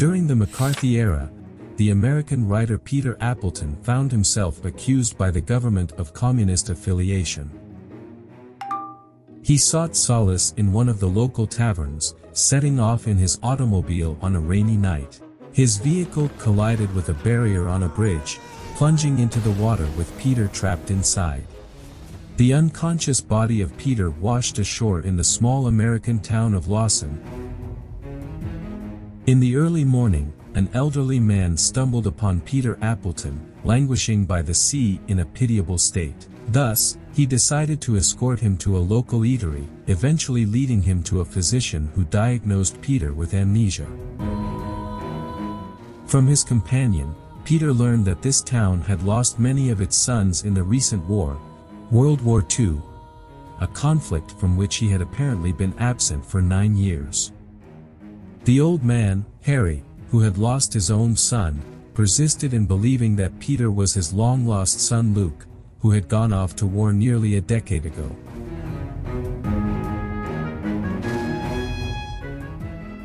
During the McCarthy era, the American writer Peter Appleton found himself accused by the government of communist affiliation. He sought solace in one of the local taverns, setting off in his automobile on a rainy night. His vehicle collided with a barrier on a bridge, plunging into the water with Peter trapped inside. The unconscious body of Peter washed ashore in the small American town of Lawson. In the early morning, an elderly man stumbled upon Peter Appleton, languishing by the sea in a pitiable state. Thus, he decided to escort him to a local eatery, eventually leading him to a physician who diagnosed Peter with amnesia. From his companion, Peter learned that this town had lost many of its sons in the recent war, World War II, a conflict from which he had apparently been absent for 9 years. The old man, Harry, who had lost his own son, persisted in believing that Peter was his long-lost son Luke, who had gone off to war nearly a decade ago.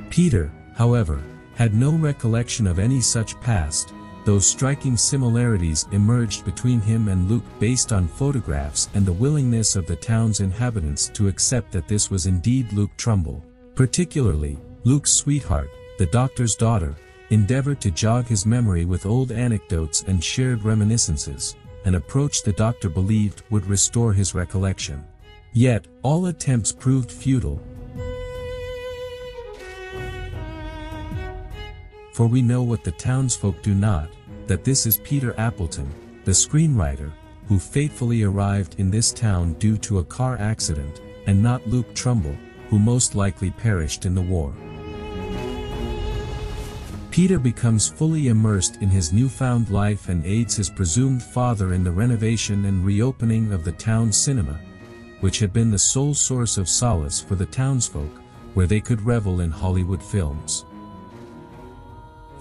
Peter, however, had no recollection of any such past, though striking similarities emerged between him and Luke based on photographs and the willingness of the town's inhabitants to accept that this was indeed Luke Trumbull. Particularly, Luke's sweetheart, the doctor's daughter, endeavored to jog his memory with old anecdotes and shared reminiscences, an approach the doctor believed would restore his recollection. Yet, all attempts proved futile. For we know what the townsfolk do not, that this is Peter Appleton, the screenwriter, who fatefully arrived in this town due to a car accident, and not Luke Trumbull, who most likely perished in the war. Peter becomes fully immersed in his newfound life and aids his presumed father in the renovation and reopening of the town's cinema, which had been the sole source of solace for the townsfolk, where they could revel in Hollywood films.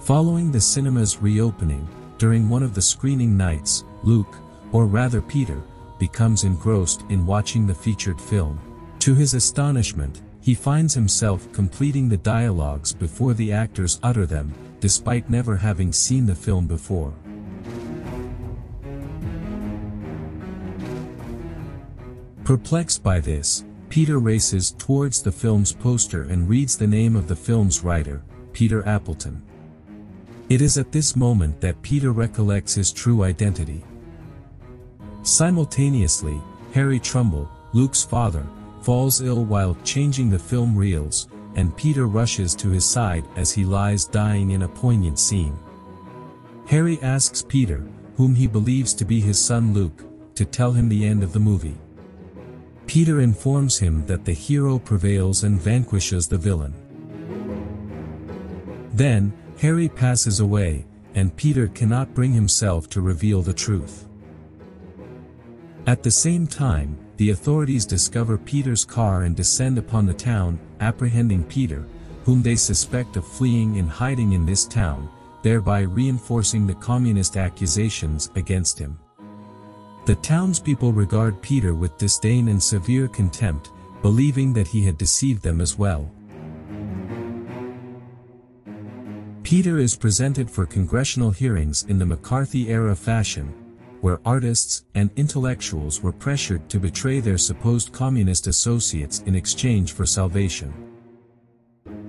Following the cinema's reopening, during one of the screening nights, Luke, or rather Peter, becomes engrossed in watching the featured film. To his astonishment, he finds himself completing the dialogues before the actors utter them, despite never having seen the film before. Perplexed by this, Peter races towards the film's poster and reads the name of the film's writer, Peter Appleton. It is at this moment that Peter recollects his true identity. Simultaneously, Harry Trumbull, Luke's father, falls ill while changing the film reels, and Peter rushes to his side as he lies dying in a poignant scene. Harry asks Peter, whom he believes to be his son Luke, to tell him the end of the movie. Peter informs him that the hero prevails and vanquishes the villain. Then, Harry passes away, and Peter cannot bring himself to reveal the truth. At the same time, the authorities discover Peter's car and descend upon the town, apprehending Peter, whom they suspect of fleeing and hiding in this town, thereby reinforcing the communist accusations against him. The townspeople regard Peter with disdain and severe contempt, believing that he had deceived them as well. Peter is presented for congressional hearings in the McCarthy-era fashion, where artists and intellectuals were pressured to betray their supposed communist associates in exchange for salvation.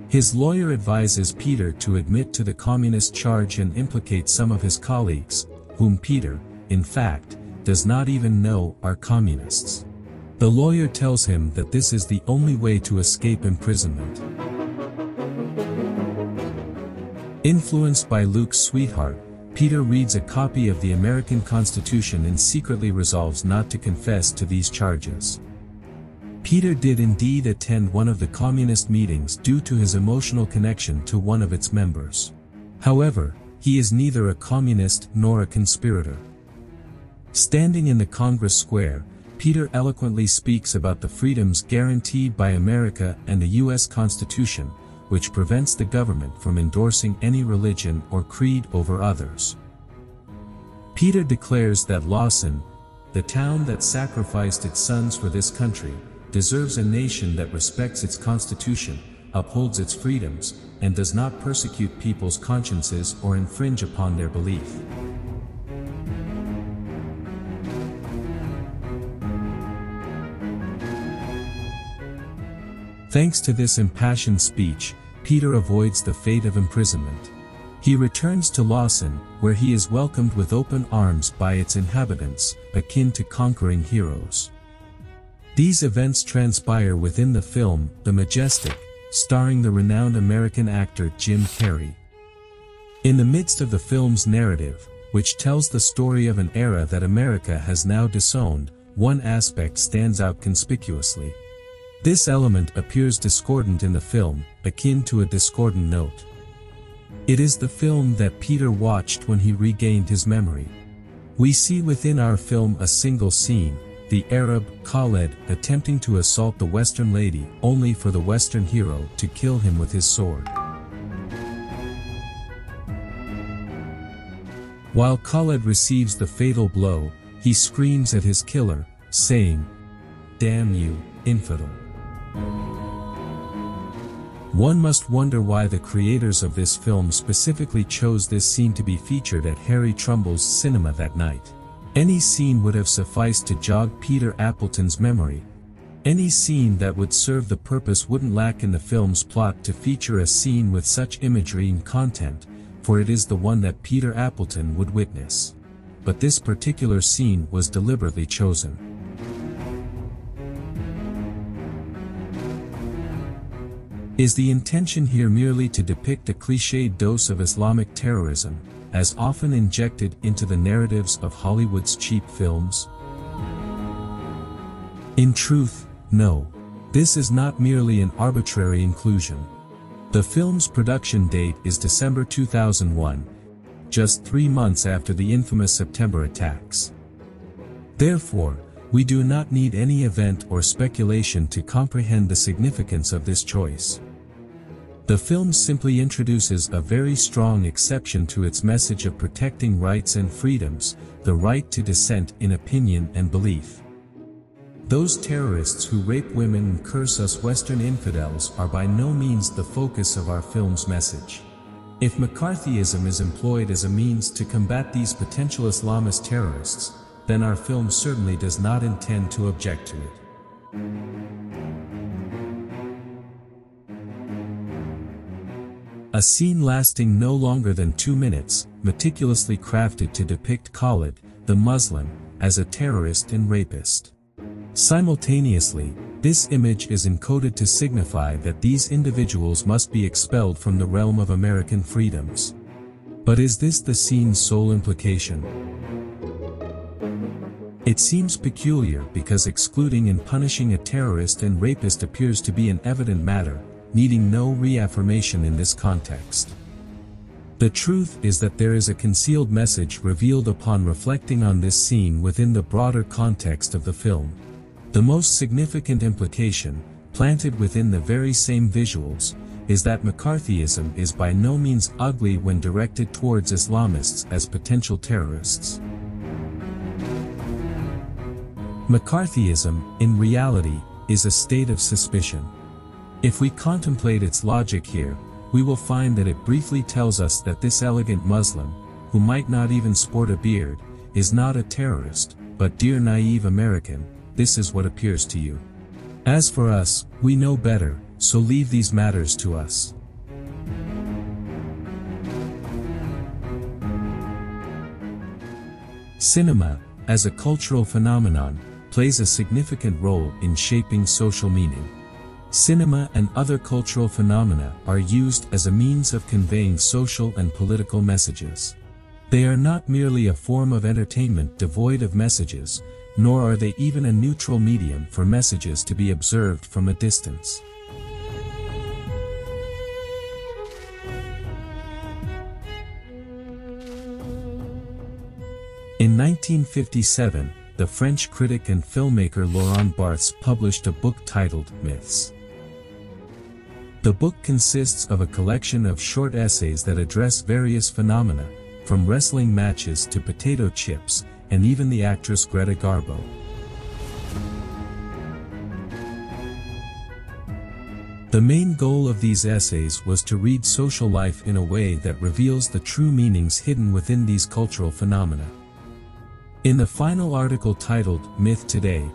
His lawyer advises Peter to admit to the communist charge and implicate some of his colleagues, whom Peter, in fact, does not even know are communists. The lawyer tells him that this is the only way to escape imprisonment. Influenced by Luke's sweetheart, Peter reads a copy of the American Constitution and secretly resolves not to confess to these charges. Peter did indeed attend one of the communist meetings due to his emotional connection to one of its members. However, he is neither a communist nor a conspirator. Standing in the Congress Square, Peter eloquently speaks about the freedoms guaranteed by America and the U.S. Constitution, which prevents the government from endorsing any religion or creed over others. Peter declares that Lawson, the town that sacrificed its sons for this country, deserves a nation that respects its constitution, upholds its freedoms, and does not persecute people's consciences or infringe upon their belief. Thanks to this impassioned speech, Peter avoids the fate of imprisonment. He returns to Lawson, where he is welcomed with open arms by its inhabitants, akin to conquering heroes. These events transpire within the film, The Majestic, starring the renowned American actor Jim Carrey. In the midst of the film's narrative, which tells the story of an era that America has now disowned, one aspect stands out conspicuously. This element appears discordant in the film, akin to a discordant note. It is the film that Peter watched when he regained his memory. We see within our film a single scene, the Arab, Khaled, attempting to assault the Western lady, only for the Western hero to kill him with his sword. While Khaled receives the fatal blow, he screams at his killer, saying, "Damn you, infidel." One must wonder why the creators of this film specifically chose this scene to be featured at Harry Trumbull's cinema that night. Any scene would have sufficed to jog Peter Appleton's memory. Any scene that would serve the purpose wouldn't lack in the film's plot to feature a scene with such imagery and content, for it is the one that Peter Appleton would witness. But this particular scene was deliberately chosen. Is the intention here merely to depict a cliched dose of Islamic terrorism, as often injected into the narratives of Hollywood's cheap films? In truth, no. This is not merely an arbitrary inclusion. The film's production date is December 2001, just 3 months after the infamous September attacks. Therefore, we do not need any event or speculation to comprehend the significance of this choice. The film simply introduces a very strong exception to its message of protecting rights and freedoms, the right to dissent in opinion and belief. Those terrorists who rape women and curse us Western infidels are by no means the focus of our film's message. If McCarthyism is employed as a means to combat these potential Islamist terrorists, then our film certainly does not intend to object to it. A scene lasting no longer than 2 minutes, meticulously crafted to depict Khalid, the Muslim, as a terrorist and rapist. Simultaneously, this image is encoded to signify that these individuals must be expelled from the realm of American freedoms. But is this the scene's sole implication? It seems peculiar because excluding and punishing a terrorist and rapist appears to be an evident matter, needing no reaffirmation in this context. The truth is that there is a concealed message revealed upon reflecting on this scene within the broader context of the film. The most significant implication, planted within the very same visuals, is that McCarthyism is by no means ugly when directed towards Islamists as potential terrorists. McCarthyism, in reality, is a state of suspicion. If we contemplate its logic here, we will find that it briefly tells us that this elegant Muslim, who might not even sport a beard, is not a terrorist, but dear naive American, this is what appears to you. As for us, we know better, so leave these matters to us. Cinema, as a cultural phenomenon, plays a significant role in shaping social meaning. Cinema and other cultural phenomena are used as a means of conveying social and political messages. They are not merely a form of entertainment devoid of messages, nor are they even a neutral medium for messages to be observed from a distance. In 1957, the French critic and filmmaker Laurent Barthes published a book titled Myths. The book consists of a collection of short essays that address various phenomena, from wrestling matches to potato chips, and even the actress Greta Garbo. The main goal of these essays was to read social life in a way that reveals the true meanings hidden within these cultural phenomena. In the final article titled Myth Today,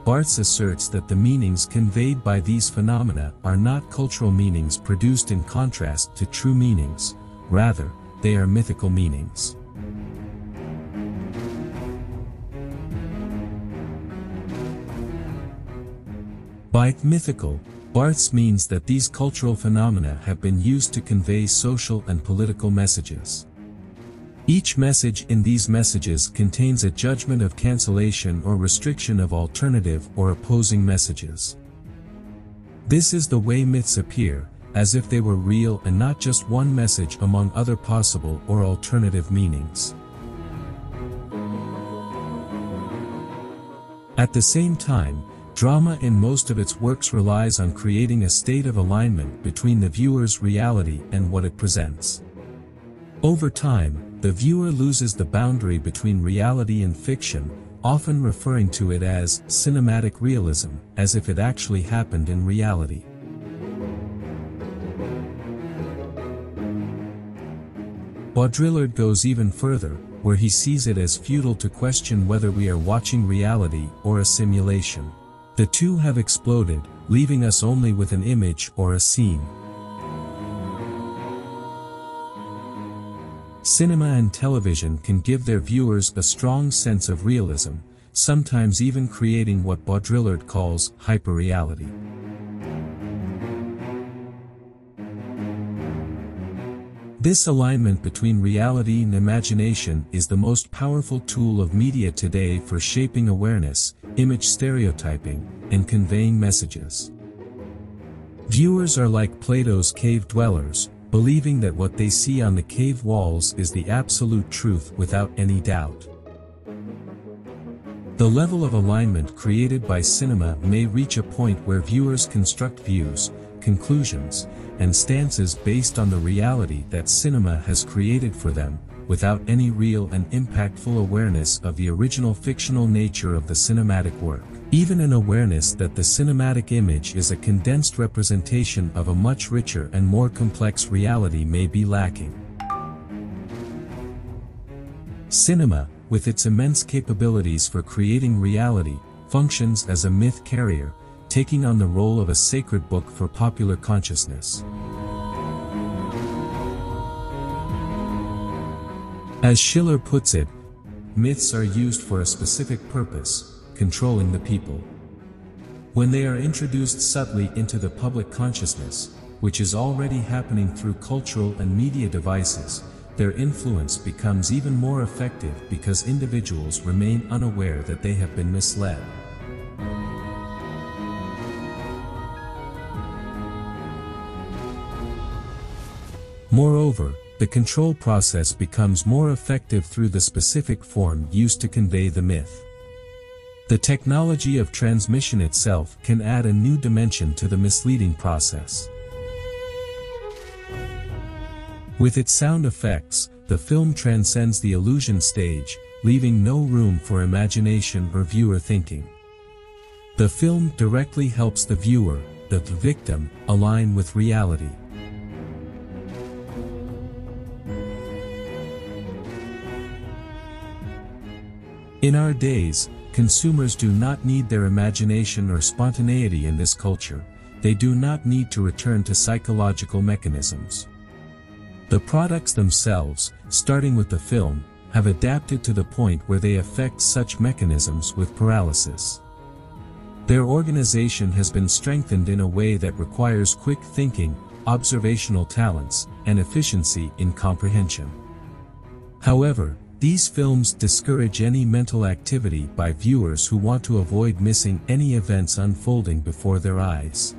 Barthes asserts that the meanings conveyed by these phenomena are not cultural meanings produced in contrast to true meanings, rather, they are mythical meanings. By mythical, Barthes means that these cultural phenomena have been used to convey social and political messages. Each message in these messages contains a judgment of cancellation or restriction of alternative or opposing messages. This is the way myths appear, as if they were real and not just one message among other possible or alternative meanings. At the same time, drama in most of its works relies on creating a state of alignment between the viewer's reality and what it presents. Over time, the viewer loses the boundary between reality and fiction, often referring to it as cinematic realism, as if it actually happened in reality. Baudrillard goes even further, where he sees it as futile to question whether we are watching reality or a simulation. The two have exploded, leaving us only with an image or a scene. Cinema and television can give their viewers a strong sense of realism, sometimes even creating what Baudrillard calls hyperreality. This alignment between reality and imagination is the most powerful tool of media today for shaping awareness, image stereotyping, and conveying messages. Viewers are like Plato's cave dwellers, believing that what they see on the cave walls is the absolute truth without any doubt. The level of alignment created by cinema may reach a point where viewers construct views, conclusions, and stances based on the reality that cinema has created for them, without any real and impactful awareness of the original fictional nature of the cinematic work. Even an awareness that the cinematic image is a condensed representation of a much richer and more complex reality may be lacking. Cinema, with its immense capabilities for creating reality, functions as a myth carrier, taking on the role of a sacred book for popular consciousness. As Schiller puts it, myths are used for a specific purpose, controlling the people. When they are introduced subtly into the public consciousness, which is already happening through cultural and media devices, their influence becomes even more effective because individuals remain unaware that they have been misled. Moreover, the control process becomes more effective through the specific form used to convey the myth. The technology of transmission itself can add a new dimension to the misleading process. With its sound effects, the film transcends the illusion stage, leaving no room for imagination or viewer thinking. The film directly helps the viewer, the victim, align with reality. In our days, consumers do not need their imagination or spontaneity in this culture. They do not need to return to psychological mechanisms. The products themselves, starting with the film, have adapted to the point where they affect such mechanisms with paralysis. Their organization has been strengthened in a way that requires quick thinking, observational talents, and efficiency in comprehension. However, these films discourage any mental activity by viewers who want to avoid missing any events unfolding before their eyes.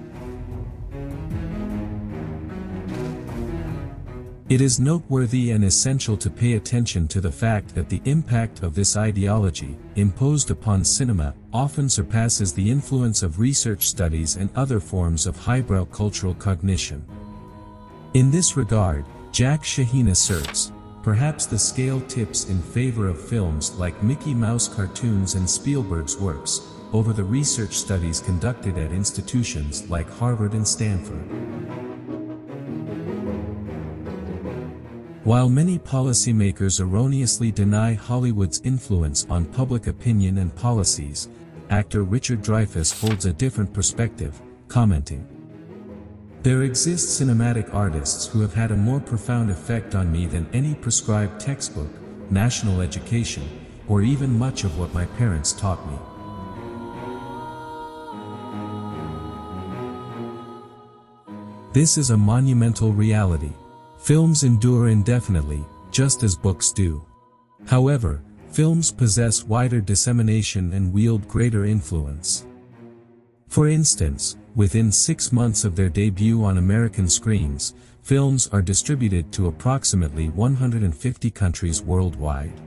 It is noteworthy and essential to pay attention to the fact that the impact of this ideology, imposed upon cinema, often surpasses the influence of research studies and other forms of highbrow cultural cognition. In this regard, Jack Shaheen asserts, perhaps the scale tips in favor of films like Mickey Mouse cartoons and Spielberg's works, over the research studies conducted at institutions like Harvard and Stanford. While many policymakers erroneously deny Hollywood's influence on public opinion and policies, actor Richard Dreyfuss holds a different perspective, commenting, "There exist cinematic artists who have had a more profound effect on me than any prescribed textbook, national education, or even much of what my parents taught me." This is a monumental reality. Films endure indefinitely, just as books do. However, films possess wider dissemination and wield greater influence. For instance, within 6 months of their debut on American screens, films are distributed to approximately 150 countries worldwide.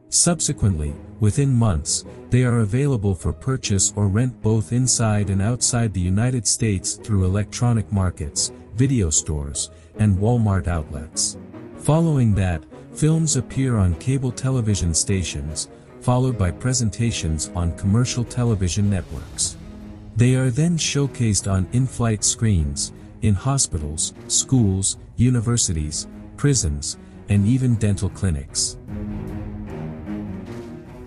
Subsequently, within months, they are available for purchase or rent both inside and outside the United States through electronic markets, video stores, and Walmart outlets. Following that, films appear on cable television stations, followed by presentations on commercial television networks. They are then showcased on in-flight screens, in hospitals, schools, universities, prisons, and even dental clinics.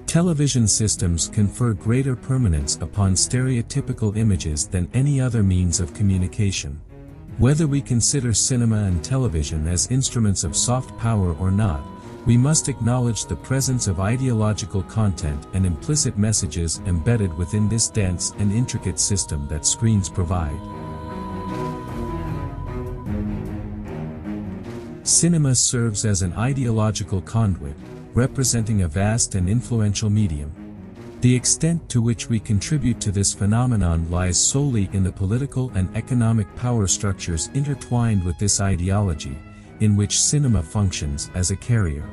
Television systems confer greater permanence upon stereotypical images than any other means of communication. Whether we consider cinema and television as instruments of soft power or not, we must acknowledge the presence of ideological content and implicit messages embedded within this dense and intricate system that screens provide. Cinema serves as an ideological conduit, representing a vast and influential medium. The extent to which we contribute to this phenomenon lies solely in the political and economic power structures intertwined with this ideology, in which cinema functions as a carrier.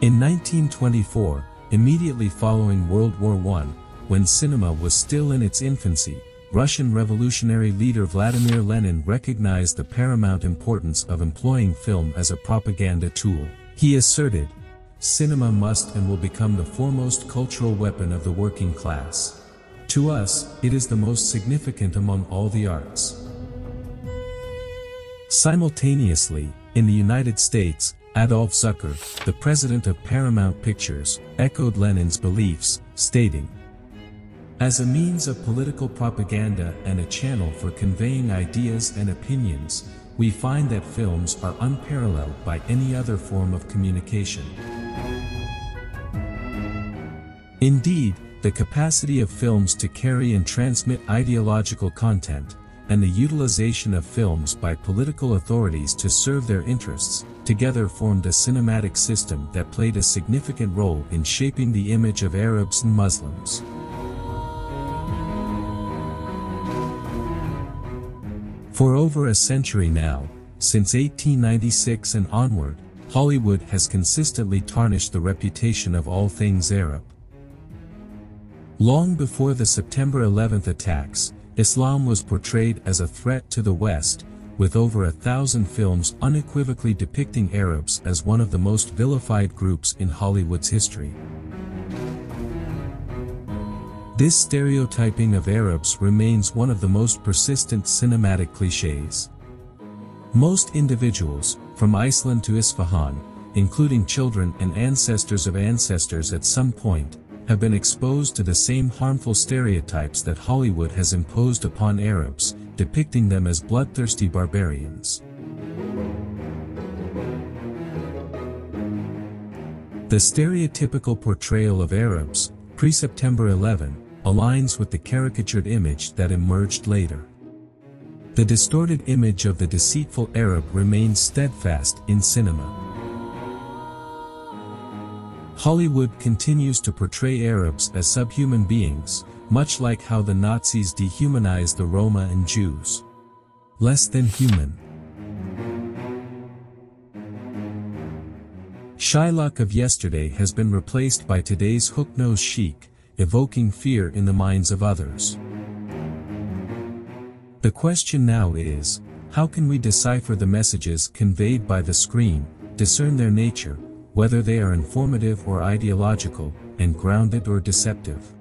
In 1924, immediately following World War I, when cinema was still in its infancy, Russian revolutionary leader Vladimir Lenin recognized the paramount importance of employing film as a propaganda tool. He asserted, "Cinema must and will become the foremost cultural weapon of the working class. To us, it is the most significant among all the arts." Simultaneously, in the United States, Adolf Zucker, the president of Paramount Pictures, echoed Lenin's beliefs, stating, "As a means of political propaganda and a channel for conveying ideas and opinions, we find that films are unparalleled by any other form of communication." Indeed, the capacity of films to carry and transmit ideological content, and the utilization of films by political authorities to serve their interests, together formed a cinematic system that played a significant role in shaping the image of Arabs and Muslims. For over a century now, since 1896 and onward, Hollywood has consistently tarnished the reputation of all things Arab. Long before the September 11th attacks, Islam was portrayed as a threat to the West, with over 1,000 films unequivocally depicting Arabs as one of the most vilified groups in Hollywood's history. This stereotyping of Arabs remains one of the most persistent cinematic clichés. Most individuals, from Iceland to Isfahan, including children and ancestors of ancestors at some point, have been exposed to the same harmful stereotypes that Hollywood has imposed upon Arabs, depicting them as bloodthirsty barbarians. The stereotypical portrayal of Arabs, pre-September 11, aligns with the caricatured image that emerged later. The distorted image of the deceitful Arab remains steadfast in cinema. Hollywood continues to portray Arabs as subhuman beings, much like how the Nazis dehumanized the Roma and Jews. Less than human. Shylock of yesterday has been replaced by today's hook-nosed sheik, evoking fear in the minds of others. The question now is, how can we decipher the messages conveyed by the screen, discern their nature, whether they are informative or ideological, and grounded or deceptive?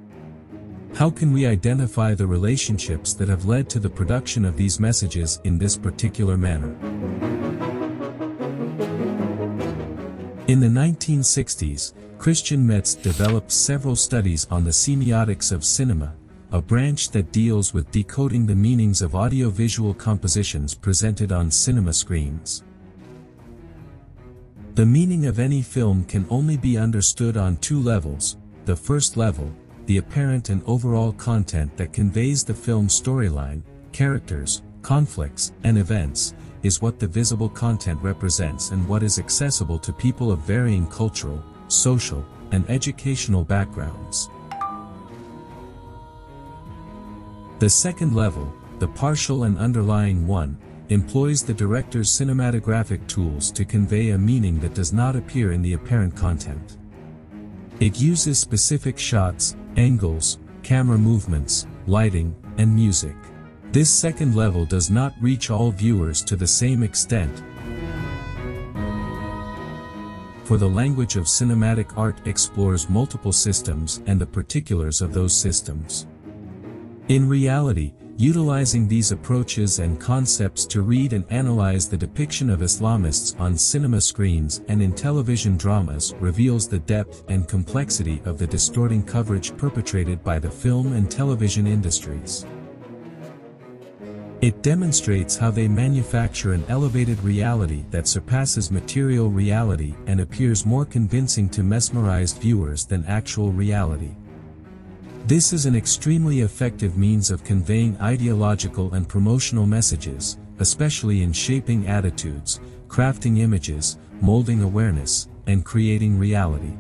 How can we identify the relationships that have led to the production of these messages in this particular manner? In the 1960s, Christian Metz developed several studies on the semiotics of cinema, a branch that deals with decoding the meanings of audiovisual compositions presented on cinema screens. The meaning of any film can only be understood on two levels. The first level, the apparent and overall content that conveys the film's storyline, characters, conflicts, and events, is what the visible content represents and what is accessible to people of varying cultural, social, and educational backgrounds. The second level, the partial and underlying one, employs the director's cinematographic tools to convey a meaning that does not appear in the apparent content. It uses specific shots, angles, camera movements, lighting, and music. This second level does not reach all viewers to the same extent, for the language of cinematic art explores multiple systems and the particulars of those systems. In reality, utilizing these approaches and concepts to read and analyze the depiction of Islamists on cinema screens and in television dramas reveals the depth and complexity of the distorting coverage perpetrated by the film and television industries. It demonstrates how they manufacture an elevated reality that surpasses material reality and appears more convincing to mesmerized viewers than actual reality. This is an extremely effective means of conveying ideological and promotional messages, especially in shaping attitudes, crafting images, molding awareness, and creating reality.